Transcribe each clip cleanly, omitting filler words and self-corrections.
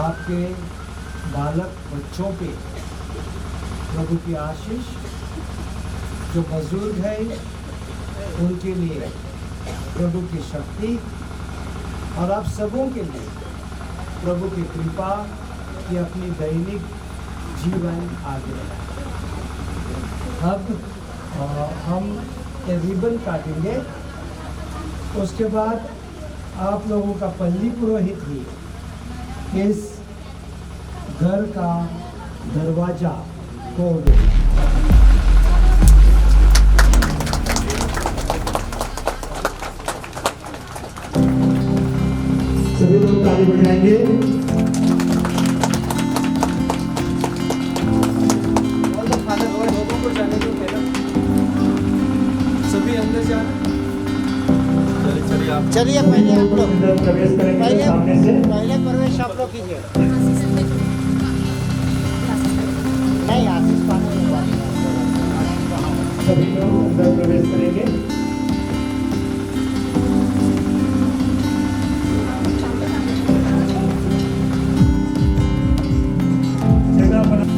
आपके बालक बच्चों पे प्रभु की आशीष, जो बुजुर्ग है उनके लिए प्रभु की शक्ति, और आप सबों के लिए प्रभु की कृपा की अपनी दैनिक जीवन आगे बढ़ाए। अब हम रिबन काटेंगे। उसके बाद आप लोगों का पल्ली पुरोहित ही इस घर का दरवाजा खोले। सभी लोग ताली बजाएंगे। सभी अंदर जाना। चलिए पहले आप लोग प्रवेश करेंगे सामने से। पहले प्रवेश आप लोग कीजिए। नहीं आशीष पाने के बाद सभी लोग अंदर प्रवेश करेंगे। जगह बनाते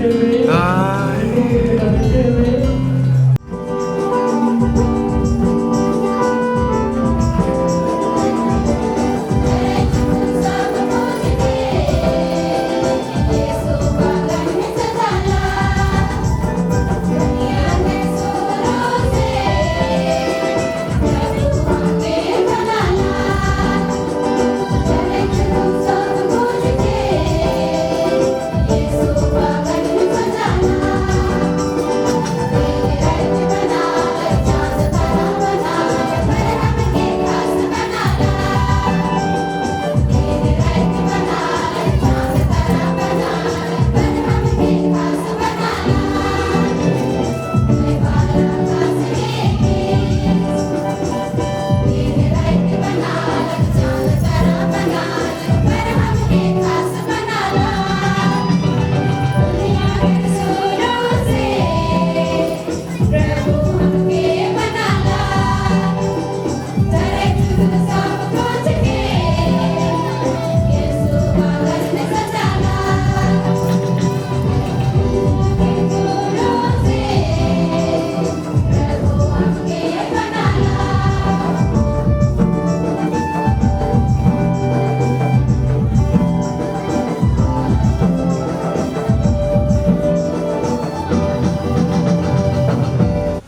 हुए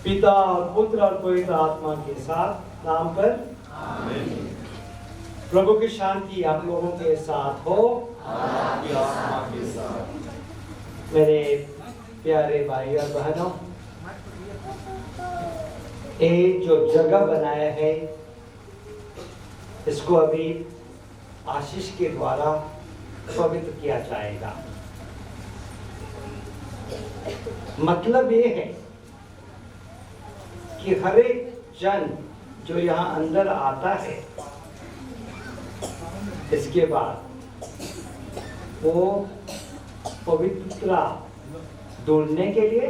पिता और पुत्र और पवित्र आत्मा के साथ नाम पर आमीन। प्रभु की शांति आप लोगों के साथ हो, आपकी आत्मा के साथ। मेरे प्यारे भाई और बहनों, ये जो जगह बनाया है इसको अभी आशीष के द्वारा पवित्र किया जाएगा। मतलब ये है कि हर एक जन जो यहाँ अंदर आता है, इसके बाद वो पवित्रता ढूंढने के लिए,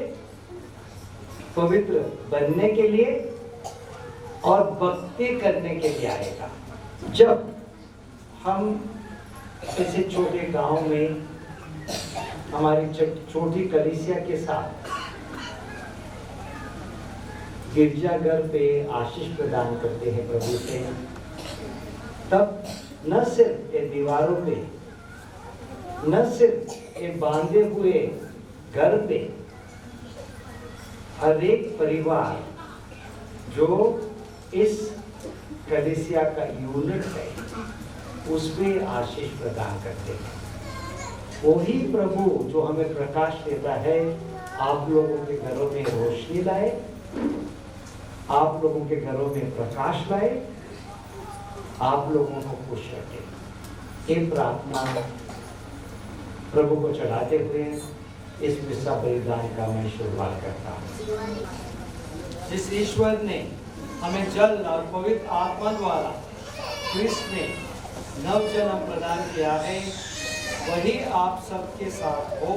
पवित्र बनने के लिए और भक्ति करने के लिए आएगा। जब हम ऐसे छोटे गांव में हमारी छोटी कलीसिया के साथ गिरजाघर पे आशीष प्रदान करते हैं प्रभु से, तब न सिर्फ ये दीवारों पे, न सिर्फ ये बांधे हुए घर पे, हर एक परिवार जो इस कलीसिया का यूनिट है उसमें आशीष प्रदान करते हैं। वही प्रभु जो हमें प्रकाश देता है, आप लोगों के घरों में रोशनी लाए, आप लोगों के घरों में प्रकाश लाए, आप लोगों को खुश रखे। ये प्रार्थना प्रभु को चढ़ाते हुए इस मिसा बलिदान का मैं शुरुआत करता हूँ। जिस ईश्वर ने हमें जल और पवित्र आत्मा द्वारा क्रिस्त ने नव जन्म प्रदान किया है, वही आप सबके साथ हो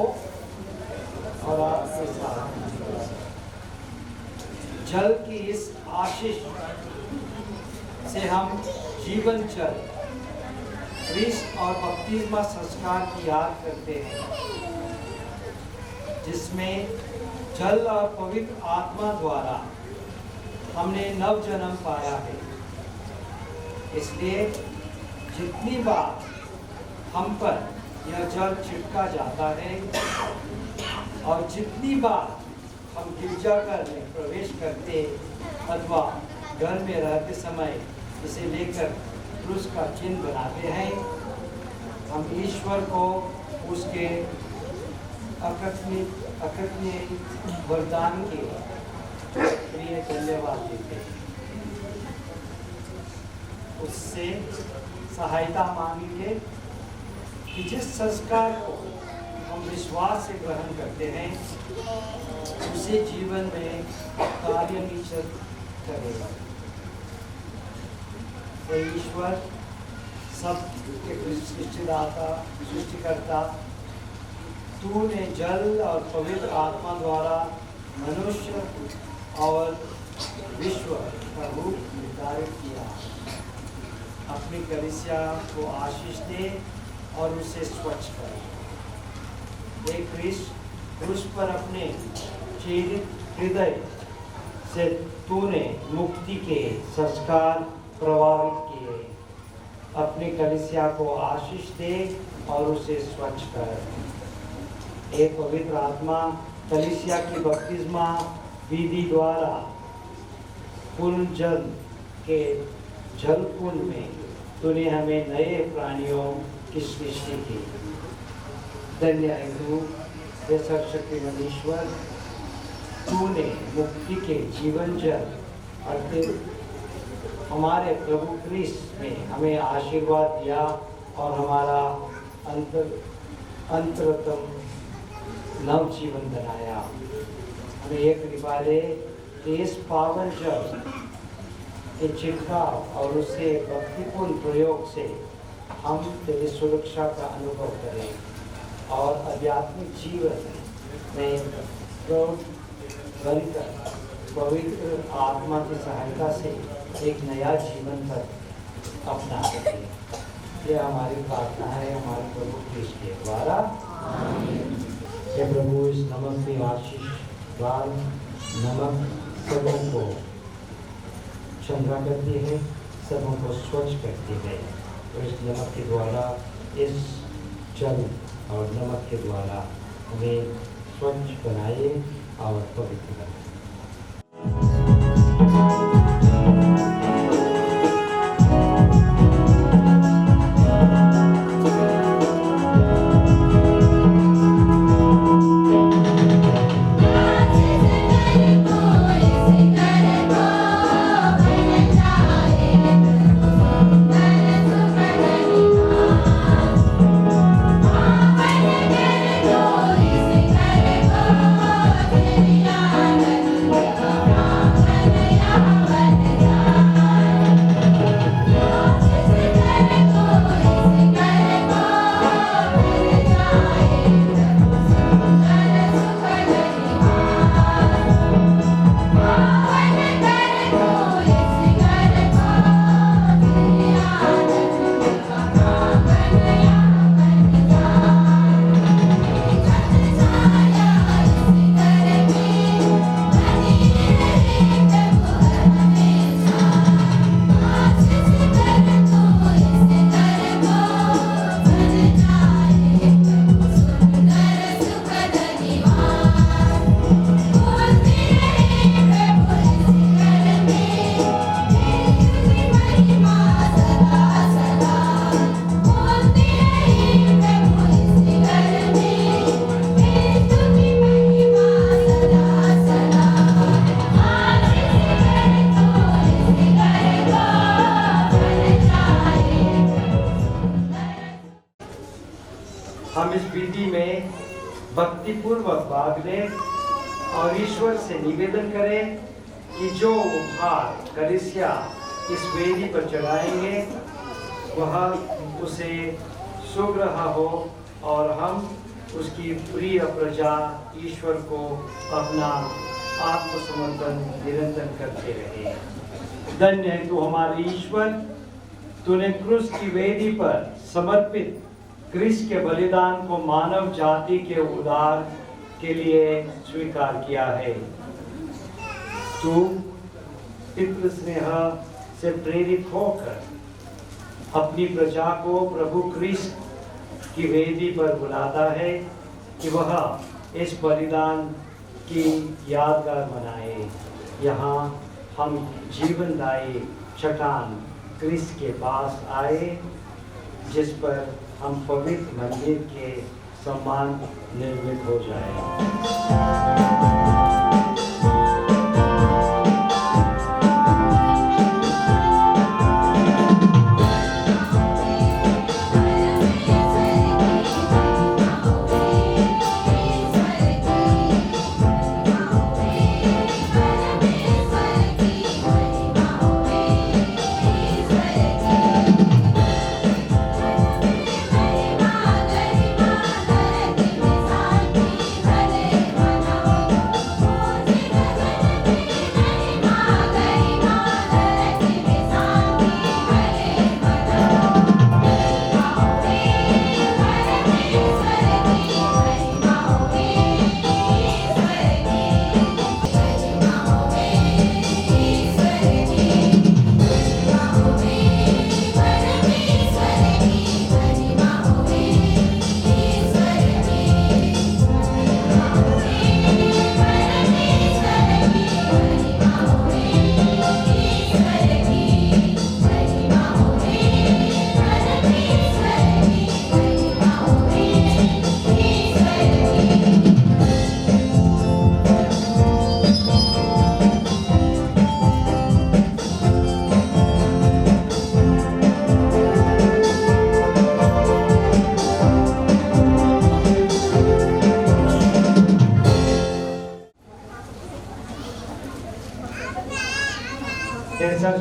और आपके साथ। जल की इस आशीष से हम जीवन जल क्रिस्ट और बपतिस्मा संस्कार की याद करते हैं, जिसमें जल और पवित्र आत्मा द्वारा हमने नव जन्म पाया है। इसलिए जितनी बार हम पर यह जल छिड़का जाता है और जितनी बार हम गिरजाघर में प्रवेश करते अथवा घर में रहते समय इसे लेकर क्रूस का चिन्ह बनाते हैं, हम ईश्वर को उसके अकथनीय वरदान के लिए धन्यवाद देते हैं। उससे सहायता मांगेंगे कि जिस संस्कार को हम विश्वास से ग्रहण करते हैं उसे जीवन में कार्यनिष्ठ करेगा। तो ईश्वर सब के सृष्टिकर्ता, तूने जल और पवित्र आत्मा द्वारा मनुष्य और विश्व का रूप निर्धारित किया। अपनी कलीसिया को आशीष दे और उसे स्वच्छ कर। हे क्रिस्ट, क्रूस पर अपने चीरित हृदय से तूने मुक्ति के संस्कार प्रभावित किए। अपनी कलीसिया को आशीष दे और उसे स्वच्छ कर। हे पवित्र आत्मा, कलीसिया की बपतिस्मा विधि द्वारा पूर्ण जल के जल कुंड में तूने हमें नए प्राणियों की सृष्टि की। धन्य है तू, हे सर्वशक्तिमान ईश्वर, तूने मुक्ति के जीवन जल अर्थात हमारे प्रभु क्रिस्ट में हमें आशीर्वाद दिया और हमारा अंतरतम नव जीवन बनाया। हमें एक कृपा दे कि इस पावन जल के छिड़काव और उससे भक्तिपूर्ण प्रयोग से हम तेरी सुरक्षा का अनुभव करें और आध्यात्मिक जीवन में पवित्र आत्मा की सहायता से एक नया जीवन पर अपना सकें। यह हमारी प्रार्थना है हमारे प्रभु क्रिस्ट के द्वारा। हे प्रभु, इस नमक की आशीष द्वार नमक सबों को चंगा करती है, सबों को स्वच्छ करती है। तो इस नमक के द्वारा, इस जल और नमक के द्वारा हमें स्वच्छ बनाए और पवित्र बनाए। हम इस विधि में भक्तिपूर्वक भाग लें और ईश्वर से निवेदन करें कि जो उपहार कलीसिया इस वेदी पर चढ़ाएंगे वह उसे सुग्रह हो और हम उसकी प्रिय प्रजा ईश्वर को अपना आत्मसमर्पण निरंतर करते रहे। धन्य है तू हमारे ईश्वर, तूने क्रूस की वेदी पर समर्पित क्रिस्त के बलिदान को मानव जाति के उद्धार के लिए स्वीकार किया है। तू पितृ स्नेह से प्रेरित होकर अपनी प्रजा को प्रभु क्रिस्त की वेदी पर बुलाता है कि वह इस बलिदान की यादगार मनाए। यहाँ हम जीवनदायी चट्टान क्रिस्त के पास आए, जिस पर हम पवित्र मंदिर के समान निर्मित हो जाए।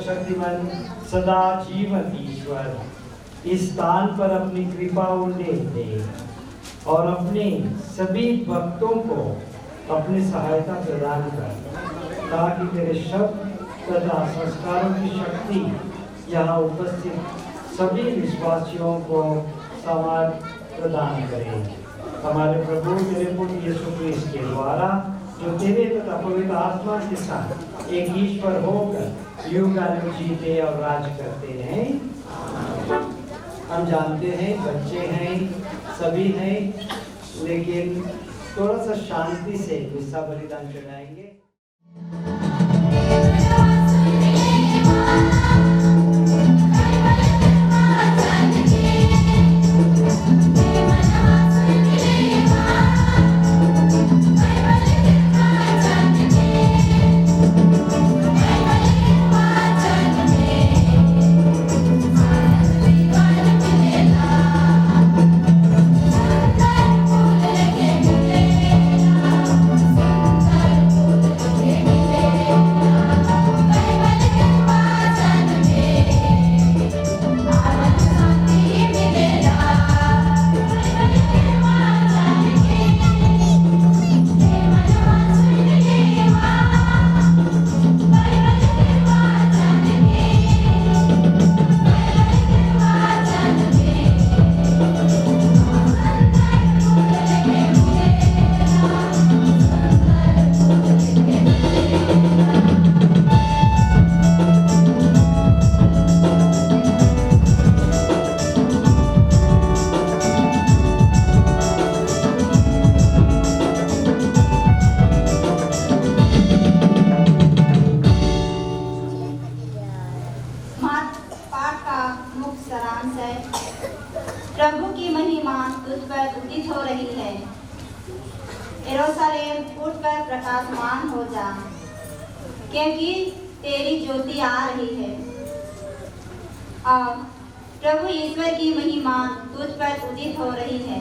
शक्तिमान सदा जीवन ईश्वर इस स्थान पर अपनी कृपा उल्लेख दे और अपने सभी भक्तों को अपनी सहायता प्रदान कर, ताकि तेरे शब्द तथा संस्कारों की शक्ति यहाँ उपस्थित सभी विश्वासियों को समाज प्रदान करे। हमारे प्रभु तेरे पुत्र यीशु क्रिस्त के द्वारा, जो तेरे तथा पवित्र आत्मा के साथ एक ईश्वर होकर युगानुयुग जीते और राज करते हैं। हम जानते हैं बच्चे हैं, सभी हैं, लेकिन थोड़ा सा शांति से हिस्सा बलिदान चढ़ाएंगे। प्रभु की महिमा तुझ पर उदित हो रही है। यरूशलेम उठकर प्रकाशमान हो जा, क्योंकि तेरी ज्योति आ रही है। अब प्रभु ईश्वर की महिमा तुझ पर उदित हो रही है।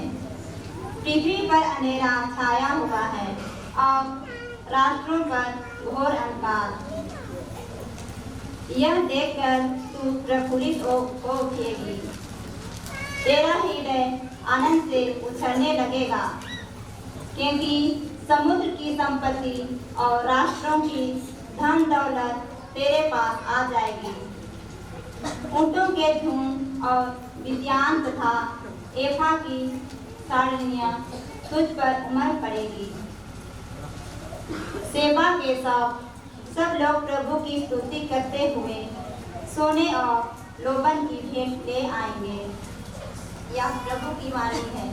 पृथ्वी पर अंधेरा छाया हुआ है, अब राष्ट्रों पर घोर अंधकार। यह देखकर तू प्रफुल्लित हो उठेगी, तेरा हृदय आनंद से उछलने लगेगा, क्योंकि समुद्र की संपत्ति और राष्ट्रों की धन दौलत तेरे पास आ जाएगी। ऊँटों के झुंड और विद्यान तथा एफा की सारनियां तुझ पर उमड़ पड़ेगी। सेवा के सब लोग प्रभु की स्तुति करते हुए सोने और लोबन की भेंट ले आएंगे। यह प्रभु की वाणी है।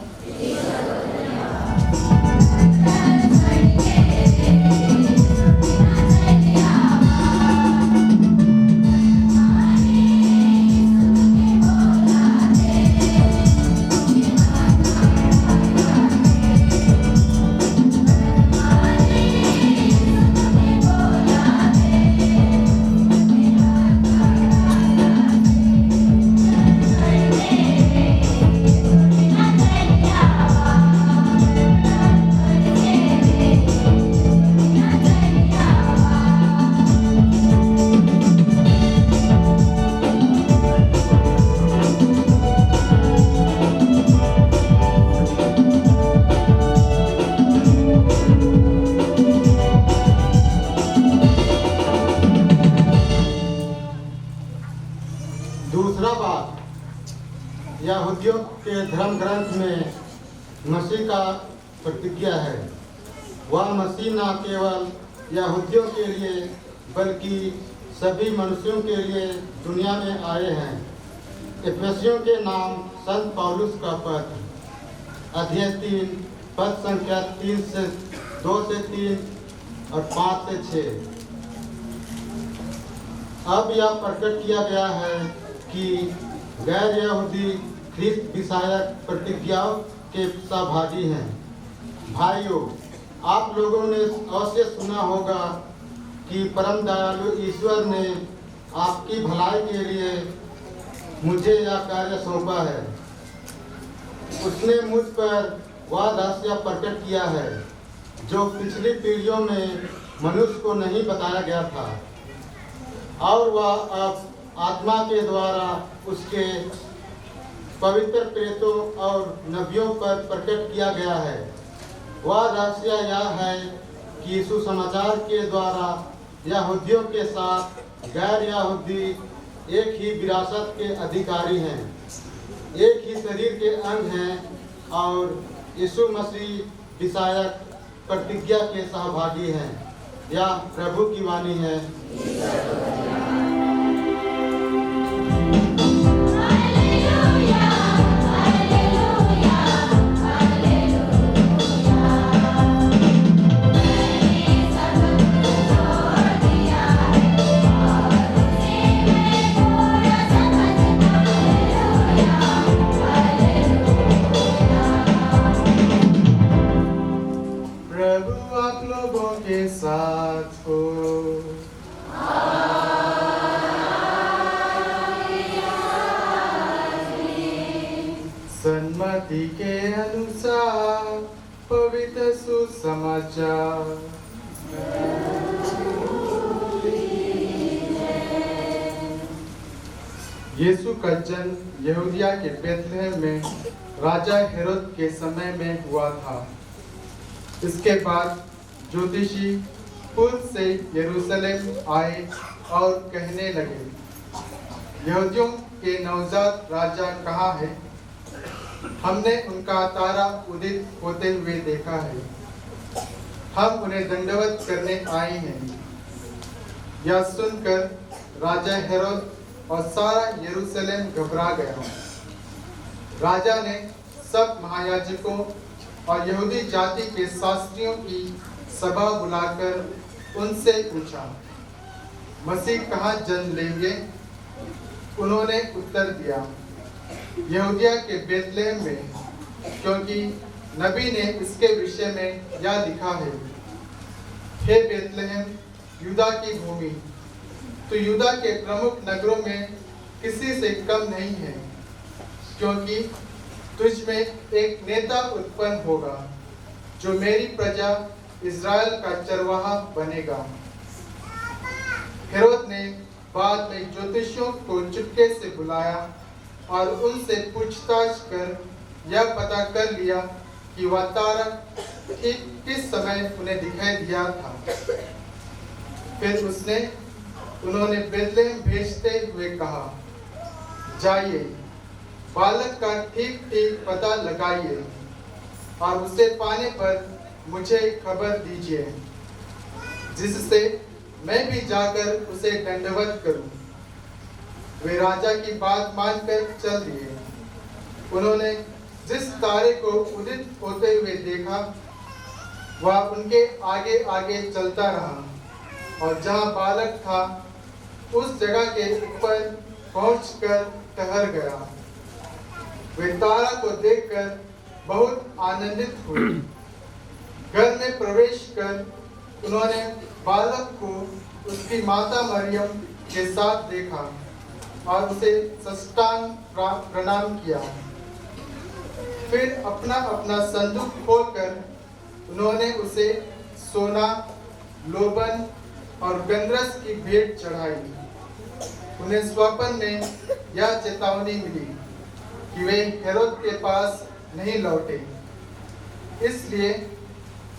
दूसरा बात, यहूदियों के धर्म ग्रंथ में मसीह का प्रतिज्ञा है। वह मसीह न केवल यहूदियों के लिए बल्कि सभी मनुष्यों के लिए दुनिया में आए हैं। इफिसियों के नाम संत पौलुस का पत्र, अध्याय 3 पद संख्या 2 से 3 और 5 से 6। अब यह प्रकट किया गया है कि गैर यहूदी ख्रिस्त विषयक प्रतिज्ञाओं के सहभागी हैं। भाइयों, आप लोगों ने अवश्य सुना होगा कि परम दयालु ईश्वर ने आपकी भलाई के लिए मुझे यह कार्य सौंपा है। उसने मुझ पर वह रहस्य प्रकट किया है जो पिछली पीढ़ियों में मनुष्य को नहीं बताया गया था, और वह अब आत्मा के द्वारा उसके पवित्र प्रेतों और नबियों पर प्रकट किया गया है। वह रहस्य यह है कि यीशु समाचार के द्वारा यहूदियों के साथ गैर यहूदी एक ही विरासत के अधिकारी हैं, एक ही शरीर के अंग हैं और यीशु मसीह विषयक प्रतिज्ञा के सहभागी हैं। यह प्रभु की वाणी है। प्रभु आप लोगों के साथ हो। सन्मति के अनुसार पवित्र सुसमाचार। यीशु का जन्म यहूदिया के बेथलेहम में राजा हेरोद के समय में हुआ था। इसके बाद ज्योतिषी पूर्व से यरूशलेम आए और कहने लगे, यहूदियों के नवजात राजा कहाँ है? हमने उनका तारा उदित होते हुए देखा है। हम उन्हें दंडवत करने आए हैं। यह सुनकर राजा हेरोद और सारा यरूशलेम घबरा गया। राजा ने सब महायाजकों और यहूदी जाति के शास्त्रियों की सभा बुलाकर उनसे पूछा, मसीह कहाँ जन्म लेंगे? उन्होंने उत्तर दिया, यहूदिया के बेथलेहम में, क्योंकि नबी ने इसके विषय में यह लिखा है, हे बेथलेहम यूदा की भूमि, तो यूदा के प्रमुख नगरों में किसी से कम नहीं है, क्योंकि तुझ में एक नेता उत्पन्न होगा जो मेरी प्रजा इज़राइल का चरवाहा बनेगा। हेरोद ने बाद में ज्योतिषियों को चुपके से बुलाया और उनसे पूछताछ कर यह पता कर लिया कि वह तारा ठीक किस समय उन्हें दिखाई दिया था। फिर उन्होंने बेथलेहम भेजते हुए कहा, जाइए, बालक का ठीक ठीक पता लगाइए और उसे पाने पर मुझे खबर दीजिए, जिससे मैं भी जाकर उसे दंडवत करूं। वे राजा की बात मानकर चल दिए। उन्होंने जिस तारे को उदित होते हुए देखा, वह उनके आगे आगे चलता रहा और जहां बालक था उस जगह के ऊपर पहुंचकर ठहर गया। वे तारा को देखकर बहुत आनंदित हुए। घर में प्रवेश कर उन्होंने बालक को उसकी माता मरियम के साथ देखा और उसे साष्टांग प्रणाम किया। फिर अपना अपना संदूक खोलकर उन्होंने उसे सोना, लोबन और गंधरस की भेंट चढ़ाई। उन्हें स्वप्न में यह चेतावनी मिली कि वे हेरोद के पास नहीं लौटे, इसलिए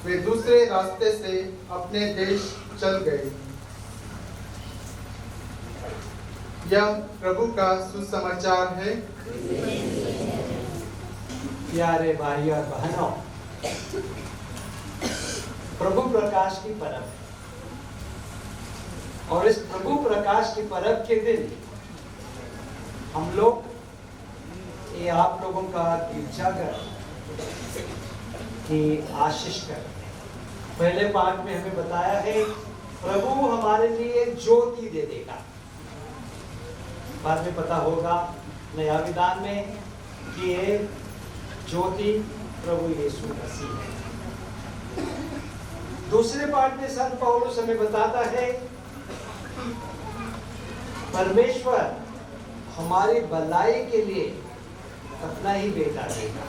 वे दूसरे रास्ते से अपने देश चल गए। यह प्रभु का सुसमाचार है। प्यारे भाई और बहनों, प्रभु प्रकाश की परब, और इस प्रभु प्रकाश की परब के दिन हम लोग, ये आप लोगों का गिरजाघर की आशीष करते हैं। पहले पाठ में हमें बताया है प्रभु हमारे लिए ज्योति दे देगा। बाद में पता होगा नया विधान में कि ये ज्योति प्रभु यीशु मसीह है। दूसरे पाठ में संत पौलुस हमें बताता है परमेश्वर हमारी भलाई के लिए अपना ही बेटा देगा।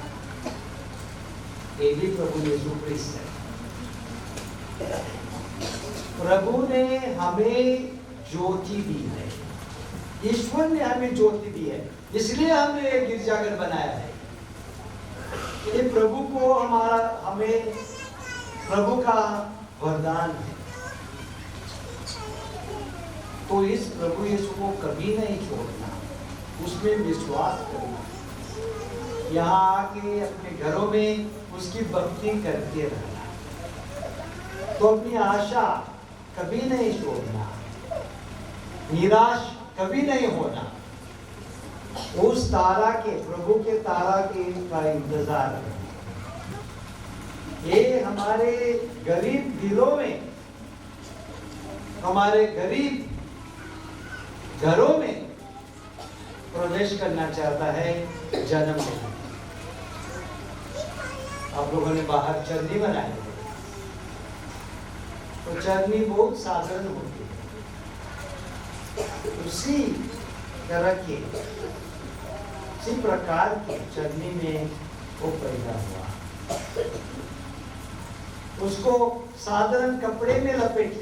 ये भी प्रभु यीशु मसीह है। प्रभु ने हमें ज्योति दी है, ईश्वर ने हमें ज्योति दी है, इसलिए हमने एक गिरजाघर बनाया है। ये प्रभु को हमें प्रभु का वरदान है। तो इस प्रभु यीशु को कभी नहीं छोड़ना, उसमें विश्वास करना, यहाँ आके अपने घरों में उसकी भक्ति करते रहना। तो अपनी आशा कभी नहीं छोड़ना, निराश कभी नहीं होना, उस तारा के, प्रभु के तारा के का इंतजार करना। ये हमारे गरीब दिलों में, हमारे गरीब घरों में प्रवेश करना चाहता है, जन्म लेना। आप लोगों ने बाहर चरनी बनाई है, तो चरनी बहुत साधारण होती है। उसी तरह के, उसी प्रकार के चरनी में वो पैदा हुआ। उसको साधारण कपड़े में लपेटे।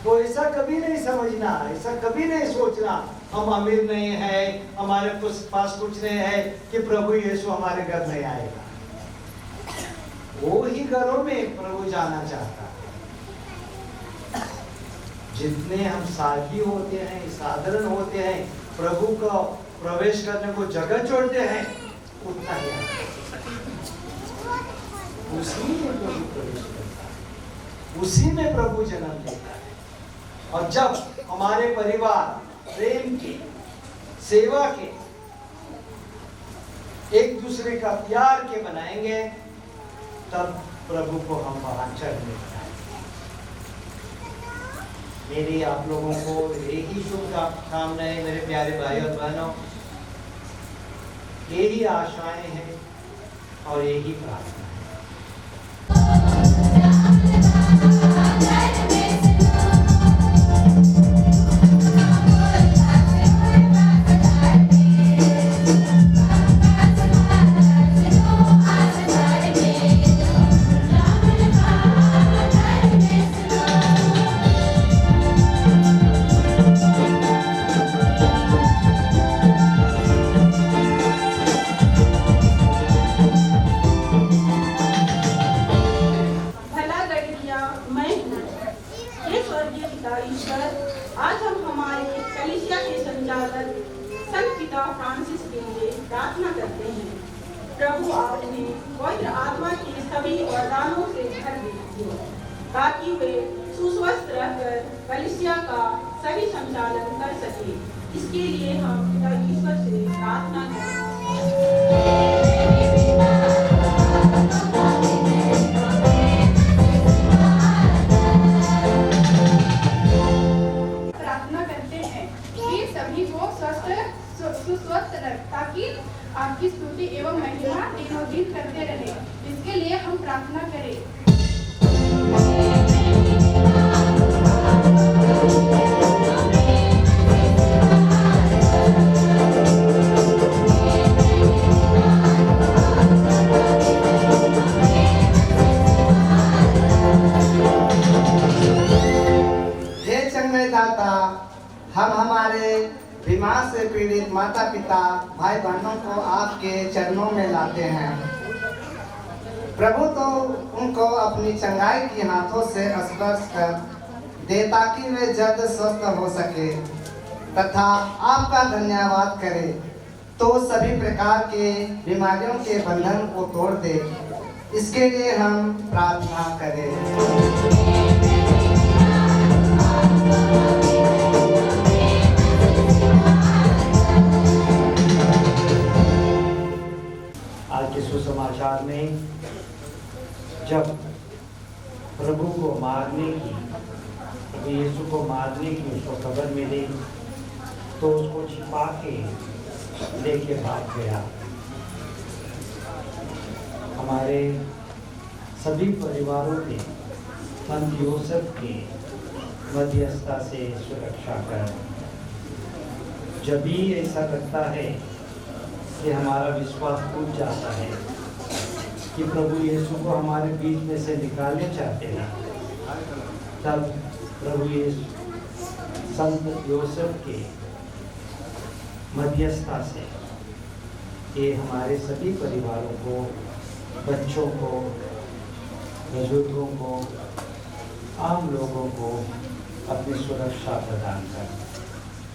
तो ऐसा कभी नहीं समझना, ऐसा कभी नहीं सोचना हम अमीर नहीं है, हमारे पास कुछ नहीं है कि प्रभु यीशु हमारे घर नहीं आएगा। वो ही घरों में प्रभु जाना चाहता है। जितने हम साधी होते हैं, साधारण होते हैं, प्रभु का प्रवेश करने को जगह छोड़ते हैं, उतना ही उसी में प्रभु प्रवेश करता है, उसी में प्रभु जन्म लेता है। और जब हमारे परिवार प्रेम के, सेवा के, एक दूसरे का प्यार के बनाएंगे, तब प्रभु को हम वहां चढ़ने बनाएंगे। मेरी आप लोगों को यही शुभकामनाएं, मेरे प्यारे भाई और बहनों, यही आशाएं हैं और यही प्रार्थना है। संचालक संत पिता फ्रांसिस के लिए प्रार्थना करते हैं। प्रभु आप उन्हें पवित्र आत्मा के सभी वरदानों से भर दीजिए ताकि वे सुस्वस्थ रहकर कलीसिया का सही संचालन कर सके। इसके लिए हम पिता ईश्वर से प्रार्थना करें। सुस्वस्थ रहे ताकि आपकी स्तुति एवं महिमा दिनों दिन करते रहे। इसके लिए हम प्रार्थना करें। हे चंगे दाता, हम हमारे बीमार से पीड़ित माता पिता भाई बहनों को आपके चरणों में लाते हैं। प्रभु तो उनको अपनी चंगाई की हाथों से स्पर्श कर दे ताकि वे जल्द स्वस्थ हो सके तथा आपका धन्यवाद करें तो सभी प्रकार के बीमारियों के बंधन को तोड़ दे। इसके लिए हम प्रार्थना करें। आज के सुसमाचार में जब प्रभु को मारने की, प्रभु यीशु को मारने की उसको खबर मिली तो उसको छिपा के लेके भाग गया। हमारे सभी परिवारों के संत यूसुफ की मध्यस्थता से सुरक्षा कर। जब भी ऐसा लगता है कि हमारा विश्वास टूट जाता है कि प्रभु यीशु को हमारे बीच में से निकालने चाहते हैं, तब प्रभु यीशु संत यूसुफ के मध्यस्थता से ये हमारे सभी परिवारों को, बच्चों को, बुजुर्गों को, आम लोगों को अपनी सुरक्षा प्रदान कर।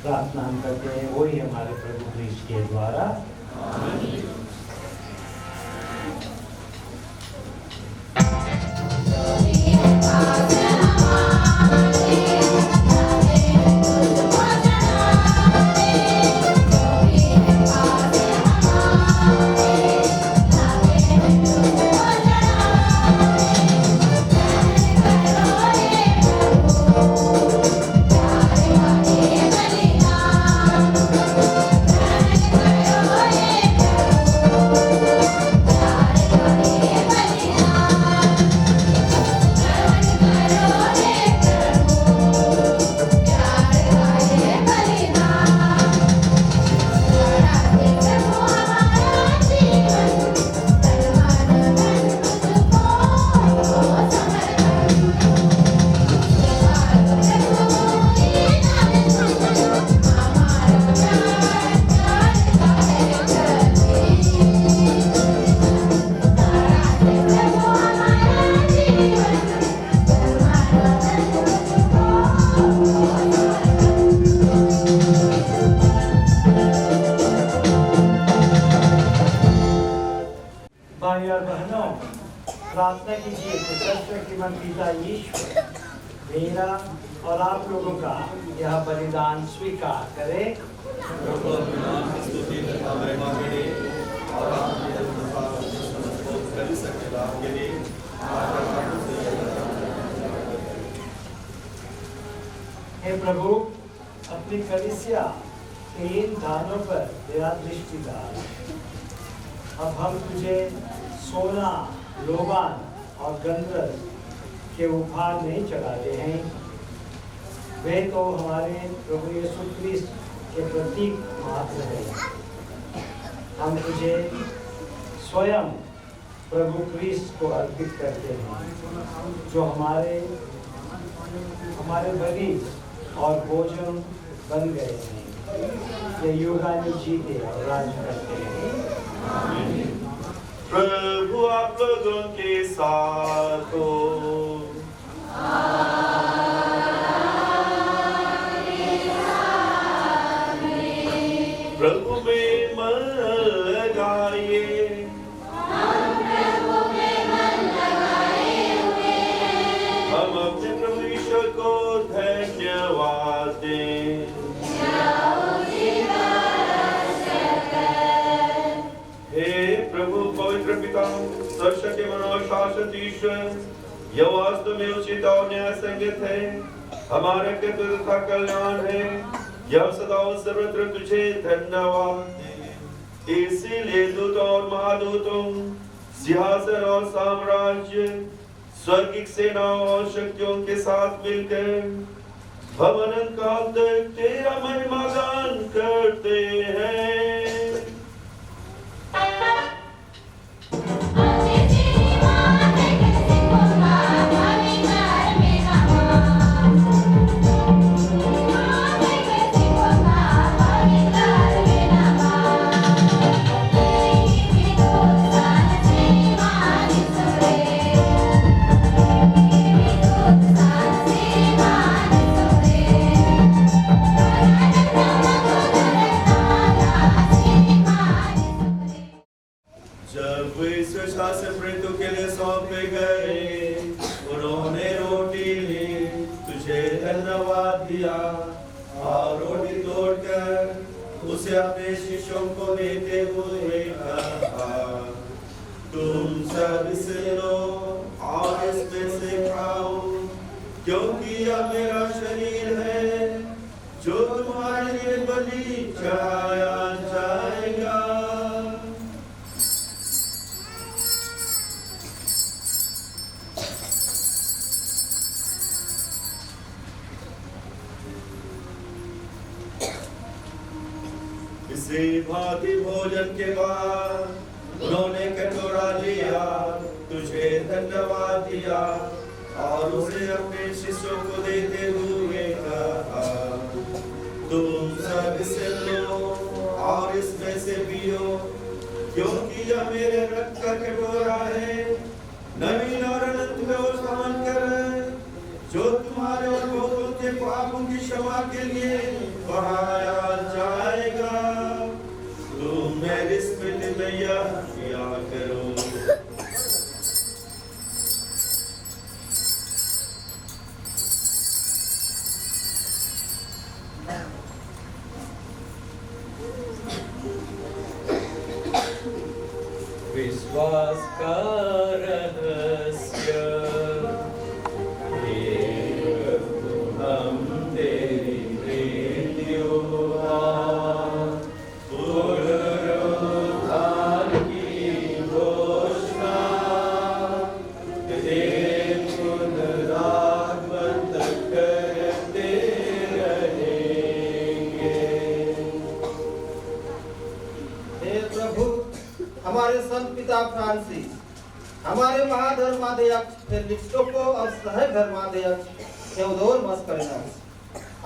प्रार्थना हम करते हैं वही हमारे प्रभु क्रिस्ट के द्वारा। भाई और बहनों, प्रार्थना कीजिए कि सर्वशक्तिमान पिता ईश्वर मेरा और आप लोगों का यह बलिदान स्वीकार करे। हे प्रभु, अपनी कलीसिया के इन दानों पर तेरा दृष्टि डाल। अब हम तुझे सोना, लोबान और गंधरस के उपहार नहीं चढ़ाते हैं, वे तो हमारे प्रभु यीशु क्रिस्ट के प्रतीक मात्र हैं। हम तुझे स्वयं प्रभु क्रिस्ट को अर्पित करते हैं, जो हमारे बलि और भोजन बन गए हैं। ये युगानु जीते और राज करते हैं। प्रभु आप लोगों के साथ हो। अपने प्रभु ईश्वर को धन्यवाद दें। हे प्रभु पवित्र पिता सर्वशक्ति मनोशासित ईश्वर, यह वास्तव में उचित और न्याय संगत है, हमारे कृत तथा कल्याण है, यह सदा और सर्वत्र तुझे धन्यवाद दे। इसीलिए दूतों और महादूतों, सिंहासन और साम्राज्य, स्वर्गिक सेनाओं और शक्तियों के साथ मिलकर हम अनंत काल तक तेरा महिमा गान करते हैं। जब वे शासन मृत्यु के लिए सौंपे गए, उन्होंने रोटी ली, तुझे धन्यवाद दिया और रोटी तोड़कर उसे अपने शिष्यों को देते हुए कहा, तुम सब इसे लो और इसमें से खाओ, क्योंकि यह मेरा शरीर है जो तुम्हारे लिए बलि चढ़ाया जाएगा। इसी भांति भोजन के बाद उन्होंने कटोरा लिया, तुझे धन्यवाद दिया और उसे अपने शिष्यों को देते हुए कहा, तुम सब इसे लो और इसमें से पियो, क्योंकि यह मेरे रक्त का कटोरा है, नवीन और अनंत व्यवस्था बनकर, जो तुम्हारे और बहुतों के पापों की क्षमा के लिए बढ़ाया जाएगा। तुम मेरी स्मृति में यह किया करो। विश्वास का रहस्य, हम तेरी मृत्यु पुनरुत्थान की घोषणा तेरे पुनरागमन तक करते रहेंगे। हे प्रभु, हमारे संत पिता फ्रांसिस, हमारे महाधर्माध्यक्ष फेलिक्सटोको और सह धर्माध्यक्ष थियोडोर मस्करिनस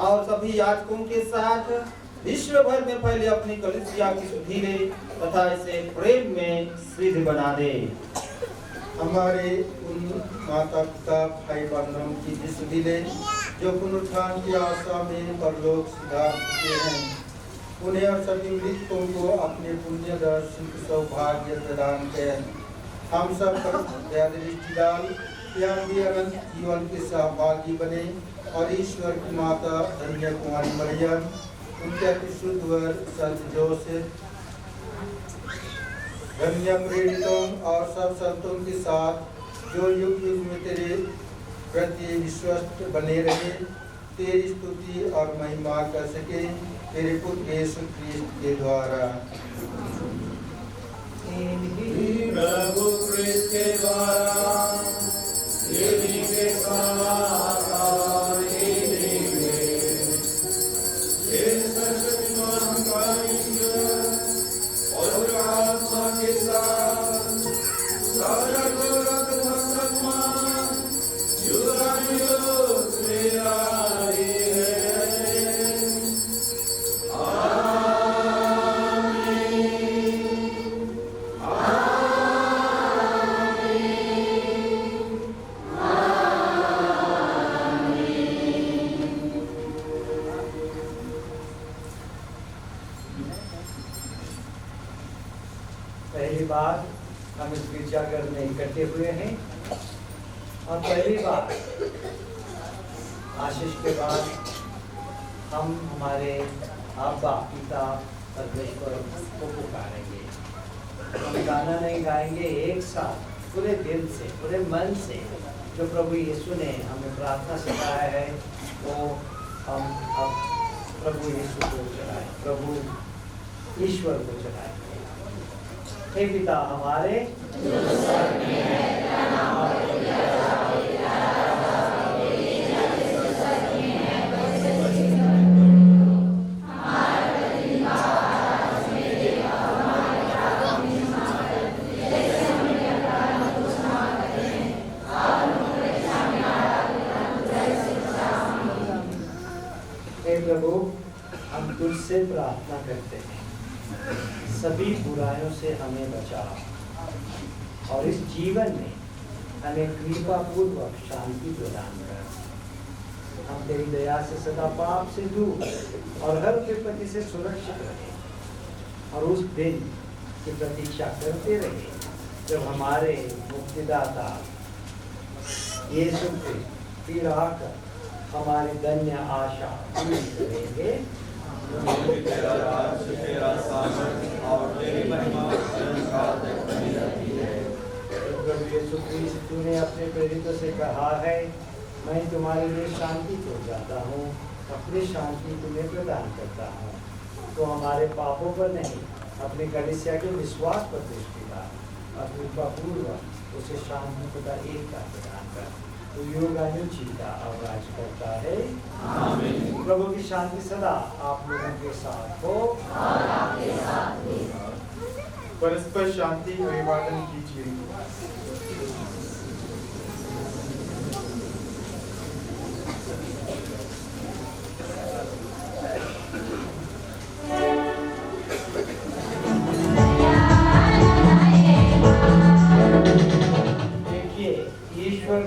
और सभी याजकों के साथ विश्व भर में फैले अपनी कलीसिया की सुधीरे तथा इसे प्रेम में सिद्ध बना दे। हमारे उन माता पिता भाई बहनों की भी सुधीरे जो पुनरुत्थान की आशा में परलोक सिधार चुके हैं, उन्हें और सभी मृतकों को अपने पुण्य दर्शन का सौभाग्य प्रदान करें। हम सब पर दया दृष्टि डाल, हम भी अनंत जीवन के सहभागी बने और ईश्वर की माता धन्य कुमारी मरियम, उनके शुद्ध वर संत जोसेफ, धन्य प्रेरितों और सब संतों के साथ जो युग युग में तेरे प्रति विश्वस्त बने रहे, तेरी स्तुति और महिमा कर सके, तेरे पुत्र यीशु ख्रीस्त के द्वारा। प्रभु ख्रीस्त के द्वारा इन्हीं के साथ और इन्हीं में इस सर्वशक्तिमान का ईश्वर और आत्मा के साथ सारा गौरव तथा सम्मान युगानुयुग तेरा ही है। पहली बार हम इस गिरजाघर में इकट्ठे हुए हैं और पहली बार आशीष के बाद हम हमारे आबा पिता परमेश्वर को पुकारेंगे। हम गाना नहीं गाएंगे, एक साथ पूरे दिल से पूरे मन से जो प्रभु यीशु ने हमें प्रार्थना सिखाया है वो हम अब प्रभु यीशु को चढ़ाएं, प्रभु ईश्वर को चढ़ाएंगे। हे पिता हमारे प्रभु हम तुझसे प्रार्थना करते हैं, सभी बुराइयों से हमें बचा और इस जीवन में हमें कृपा पूर्वक शांति प्रदान कर। हम तेरी दया से सदा पाप से दूर और हर विपत्ति से सुरक्षित रहे और उस दिन की प्रतीक्षा करते रहे जब हमारे मुक्तिदाता यीशु क्रिस्त फिर आकर हमारी धन्य आशा पूरी करेंगे। तेरा राज, तेरा सामर्थ और तेरी महिमा अनंतकाल तक बनी रहती है। प्रभु यीशु क्रिस्त तूने अपने प्रेरितों से कहा है, मैं तुम्हारे लिए शांति को जाता हूँ, अपनी शांति तुम्हें प्रदान करता हूँ। तो हमारे पापों पर नहीं, अपने कलीसिया के विश्वास पर दृष्टि डाल और कृपा पूर्वक उसे शांति तथा एकता प्रदान कर। तो योग जीता और राज करता है। आमीन। प्रभु की शांति सदा आप लोगों के साथ हो और आपके साथ भी। परस्पर शांति अभिवादन कीजिए।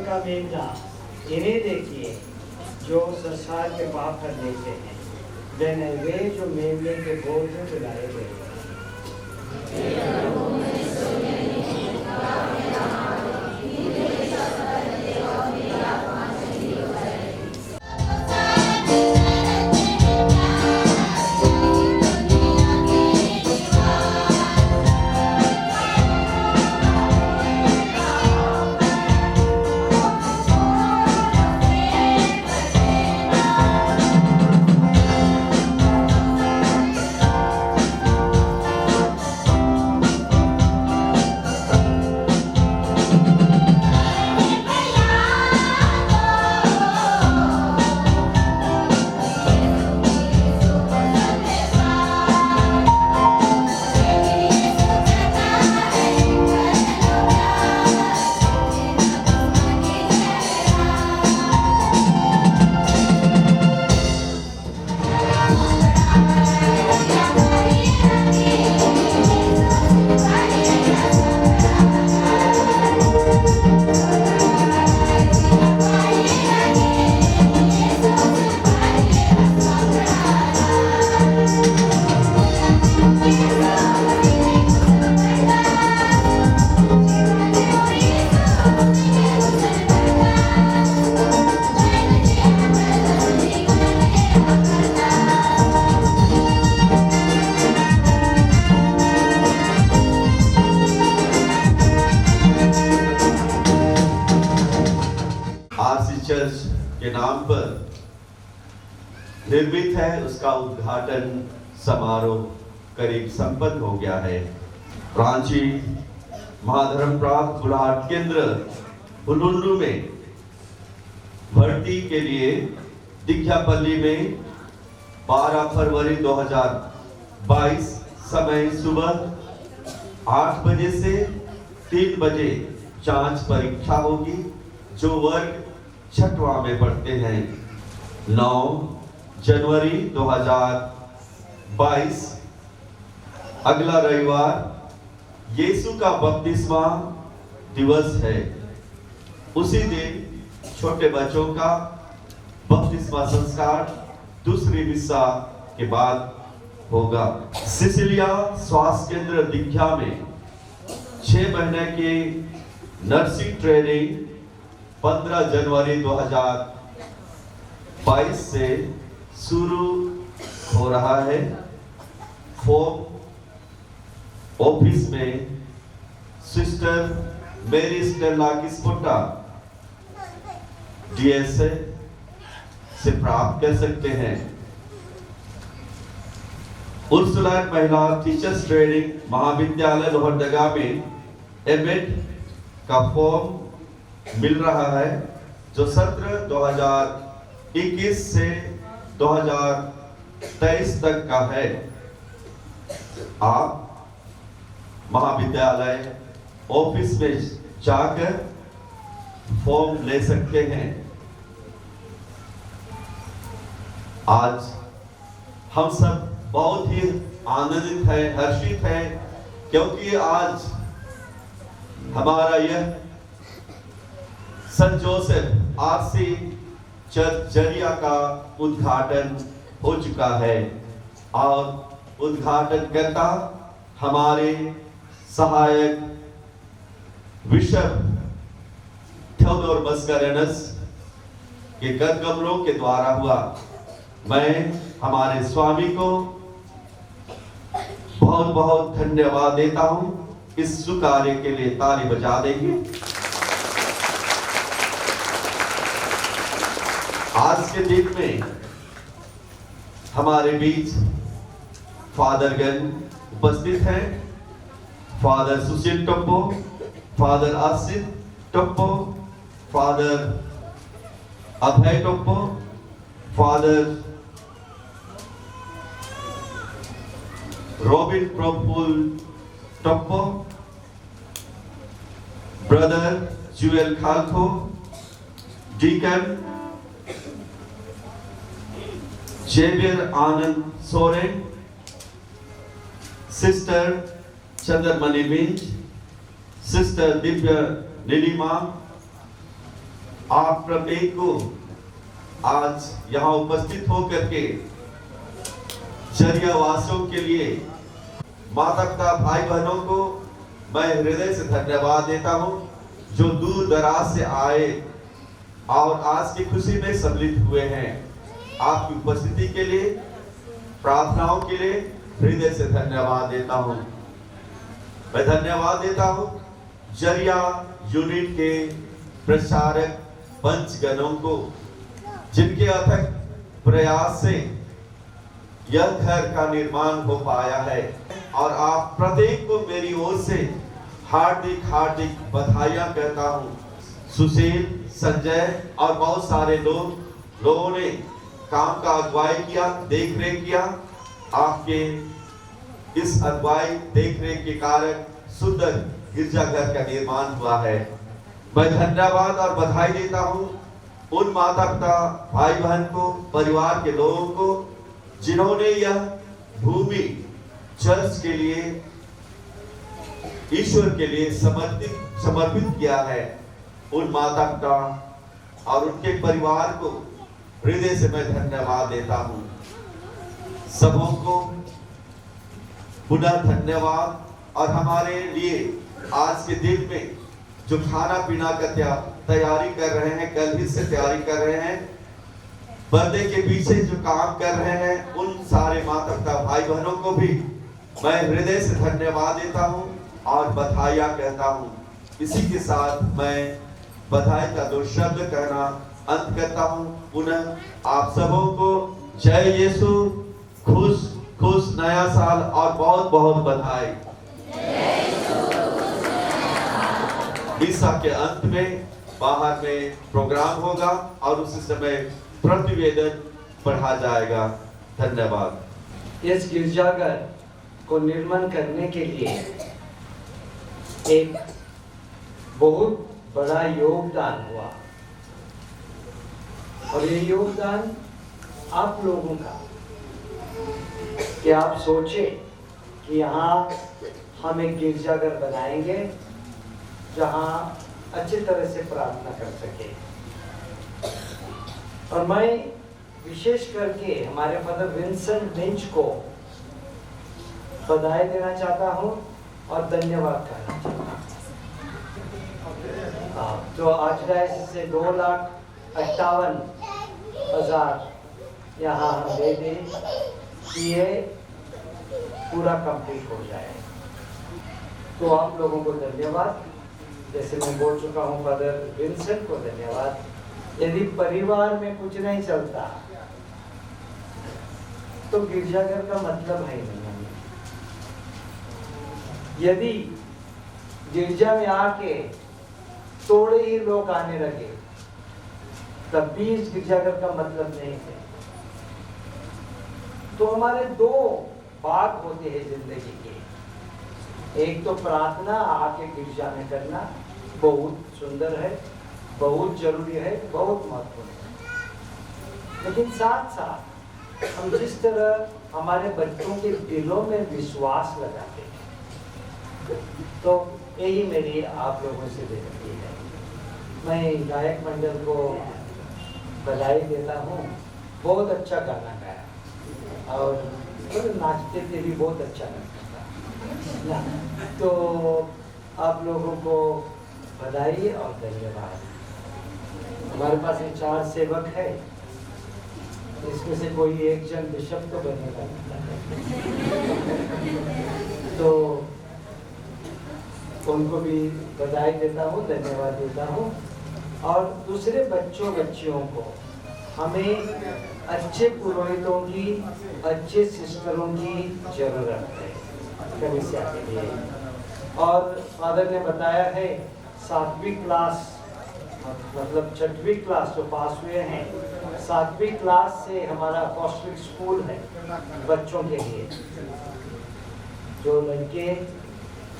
का मेमना इन्हें देखिए जो संसार के पाप कर लेते हैं, वे जो मेमने के बोझ में बुलाए गए। चर्च के नाम पर निर्मित है, उसका उद्घाटन समारोह करीब संपन्न हो गया है। रांची महाधर्म प्राप्त बुलाहट केंद्र हुलुंडू में भर्ती के लिए दिघ्यापल्ली में 12 फरवरी 2022 समय सुबह 8 बजे से 3 बजे जांच परीक्षा होगी। जो वर्ग 6वां में पढ़ते हैं 9 जनवरी 2022 अगला रविवार यीशु का बपतिस्मा दिवस है। उसी दिन छोटे बच्चों का बपतिस्मा संस्कार दूसरी मिसा के बाद होगा। सिसिलिया स्वास्थ्य केंद्र दिघ्या में 6 महीने की नर्सिंग ट्रेनिंग 15 जनवरी 22 से शुरू हो रहा है। फॉर्म ऑफिस में सिस्टर मेरी स्टेला किस्पोटा DSA से प्राप्त कर सकते हैं। उर्सुलान महिला टीचर्स ट्रेनिंग महाविद्यालय लोहरदगा में एमएड का फॉर्म मिल रहा है, जो सत्र 2021 से 2023 तक का है। आप महाविद्यालय ऑफिस में जाकर फॉर्म ले सकते हैं। आज हम सब बहुत ही आनंदित है, हर्षित है, क्योंकि आज हमारा यह सेंट जोसेफ आरसी चर्च जरिया का उद्घाटन हो चुका है और उद्घाटन करता हमारे सहायक बिशप थियोडोर मस्करेनस के कदकमलों के द्वारा हुआ। मैं हमारे स्वामी को बहुत बहुत धन्यवाद देता हूं। इस शुभ कार्य के लिए ताली बजा देंगे। आज के दिन में हमारे बीच फादरगण उपस्थित हैं। फादर सुशील टप्पो, फादर आसिफ टप्पो, फादर अभय टप्पो, फादर रॉबिन प्रफुल टप्पो, ब्रदर जुएल खालखो, डीकन जेवियर आनंद सोरेन, सिस्टर चंद्रमणि मिंज, सिस्टर दिव्या नीलिमा, आप प्रत्येक को आज यहाँ उपस्थित होकर के जरिया वासियों के लिए, माता पिता भाई बहनों को मैं हृदय से धन्यवाद देता हूँ, जो दूर दराज से आए और आज की खुशी में सम्मिलित हुए हैं। आपकी उपस्थिति के लिए, प्रार्थनाओं के लिए हृदय से धन्यवाद देता हूँ। मैं धन्यवाद देता हूँ जरिया यूनिट के प्रचारक पंचगणों को, जिनके अथक प्रयास से यह घर का निर्माण हो पाया है, और आप प्रत्येक को मेरी ओर से हार्दिक हार्दिक बधाइयां कहता हूँ। सुशील, संजय और बहुत सारे लोगों ने काम का अगुवाई किया, देख रेख किया। आपके इस अगुवाई देख रेख के कारण सुंदर गिरजाघर का निर्माण हुआ है। मैं धन्यवाद और बधाई देता हूँ उन माता पिता भाई बहन को, परिवार के लोगों को, जिन्होंने यह भूमि चर्च के लिए, ईश्वर के लिए समर्पित किया है। उन माता पिता और उनके परिवार को हृदय से मैं धन्यवाद देता हूँ। सबों को पुनः धन्यवाद। और हमारे लिए आज के दिन में जो खाना पीना का तैयारी कर रहे हैं, कल ही से तैयारी कर रहे हैं, पर्दे के पीछे जो काम कर रहे हैं, उन सारे माता पिता भाई बहनों को भी मैं हृदय से धन्यवाद देता हूं और बधाइयां कहता हूं। इसी के साथ मैं बधाई का 2 शब्द कहना अंत करता हूं। पुनः आप सबों को जय यीशु, खुश खुश नया साल और बहुत बहुत बधाई। ईसा के अंत में बाहर में प्रोग्राम होगा और उसी समय प्रतिवेदन पढ़ा जाएगा। धन्यवाद। इस गिरजाघर को निर्माण करने के लिए एक बहुत बड़ा योगदान हुआ, और ये योगदान आप लोगों का, कि आप सोचे कि यहाँ हम एक गिरजाघर बनाएंगे जहाँ अच्छी तरह से प्रार्थना कर सके। और मैं विशेष करके हमारे फादर विंसेंट लिंच को बधाई देना चाहता हूँ और धन्यवाद करना चाहता हूँ। तो आज से 2,58,000 1000 यहाँ हम दे दें कि ये पूरा कंप्लीट हो जाए। तो आप लोगों को धन्यवाद। जैसे मैं बोल चुका हूँ, फादर विंसेंट को धन्यवाद। यदि परिवार में कुछ नहीं चलता तो गिरजाघर का मतलब है नहीं। यदि गिरजा में आके थोड़े ही लोग आने लगे तब भी इस गिरजाघर का मतलब नहीं है। तो हमारे दो भाग होते हैं जिंदगी के। एक तो प्रार्थना आके गिरजा में करना बहुत सुंदर है, बहुत जरूरी है, बहुत महत्वपूर्ण है। लेकिन साथ साथ हम जिस तरह हमारे बच्चों के दिलों में विश्वास लगाते हैं, तो यही मेरी आप लोगों से विनती है। मैं गायक मंडल को बधाई देता हूँ, बहुत अच्छा गाना गाया और नाचते थे भी बहुत अच्छा लगता था। तो आप लोगों को बधाई और धन्यवाद। हमारे पास ये 4 सेवक है, इसमें से कोई एक जन बिशप तो बनेगा। तो उनको भी बधाई देता हूँ, धन्यवाद देता हूँ। और दूसरे बच्चियों को हमें अच्छे पुरोहितों की, अच्छे सिस्टरों की जरूरत है कलीसिया के लिए। और फादर ने बताया है 7वीं क्लास मतलब 6वीं क्लास जो पास हुए हैं, 7वीं क्लास से हमारा अपॉस्टलिक स्कूल है बच्चों के लिए। जो लड़के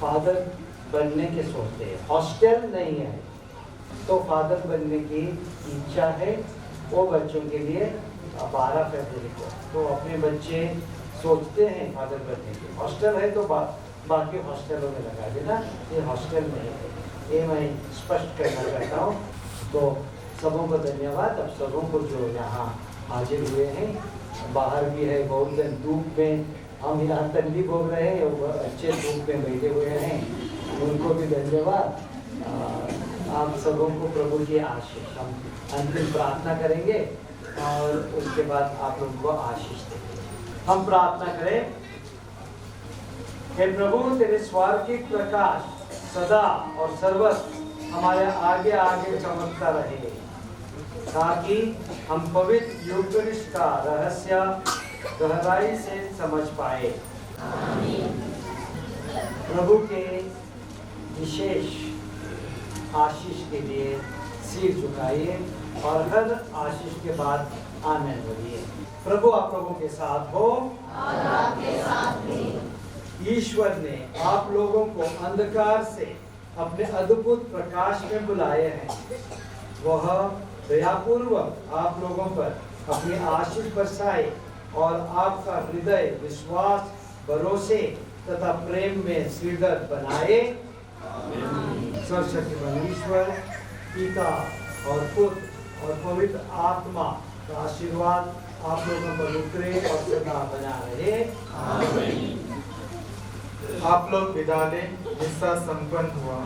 फादर बनने के सोचते हैं, हॉस्टल नहीं है तो फादर बनने की इच्छा है, वो बच्चों के लिए 12 फरवरी को तो अपने बच्चे सोचते हैं फादर बनने के। हॉस्टल है तो बाकी हॉस्टलों में लगा देना, ये हॉस्टल नहीं है, ये मैं स्पष्ट करना चाहता हूँ। तो सबों को धन्यवाद। अब सबों को जो यहाँ हाजिर हुए हैं, बाहर भी है बहुत दिन धूप में, हम यहाँ तंडी भोग रहे हैं, वो अच्छे धूप में बैठे हुए हैं, उनको भी धन्यवाद। आप सबों को प्रभु की आशीष। हम अंतिम प्रार्थना करेंगे और उसके बाद आप लोगों को आशीष देंगे। हम प्रार्थना करें। हे प्रभु, तेरे स्वार्गिक प्रकाश सदा और सर्वत्र हमारे आगे आगे चमकता रहे, ताकि हम पवित्र यूकरिस्ट का रहस्य गहराई से समझ पाए। प्रभु के विशेष आशीष के लिए सिर झुकाइए और हर आशीष के बाद आमेन बोलिए। प्रभु आप लोगों के साथ हो और आपके साथ भी। ईश्वर ने आप लोगों को अंधकार से अपने अद्भुत प्रकाश में बुलाए हैं। वह दयापूर्वक आप लोगों पर अपनी आशीष बरसाए और आपका हृदय विश्वास, भरोसे तथा प्रेम में श्रीधर बनाए। सर्वशक्तिमान ईश्वर, पिता और पुत्र और पवित्र आत्मा का आशीर्वाद आप लोगों पर उतरे और सदा बना रहे। आप लोग विदा लें, हिस्सा संपन्न हुआ।